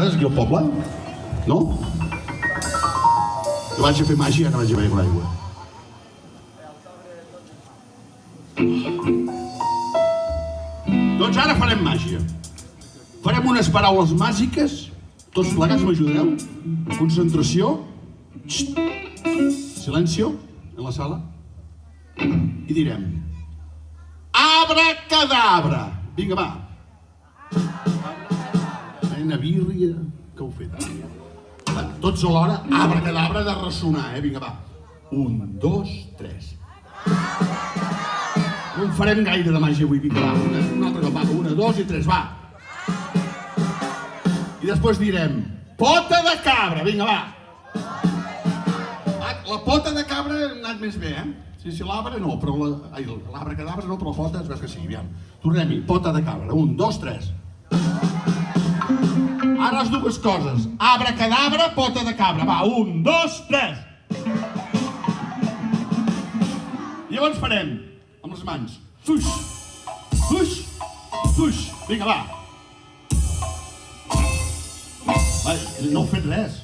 És aquí al poble? No? Jo vaig a fer màgia, ara vaig a beure aigua. Doncs ara farem màgia. Farem unes paraules màgiques. Tots plegats m'ajudareu? Concentració. Xxt. Silencio en la sala. I direm abracadabra. Vinga, va. Una bírria que heu fet. Tots alhora, abracadabra de ressonar, vinga, va. 1, 2, 3. No en farem gaire de màgia avui, vinga, va. Un altre cop, va. 1, 2 i 3, va. I després direm pota de cabra, vinga, va. La pota de cabra ha anat més bé, eh? Sí, l'arbre no, però l'abracadabra no, però la pota es veu que sí, aviam. Tornem-hi, pota de cabra. 1, 2, 3. Ara les dues coses. Abracadabra, pota de cabra. Va, 1, 2, 3. I llavors farem, amb les mans, fuix, fuix, fuix. Vinga, va. No heu fet res.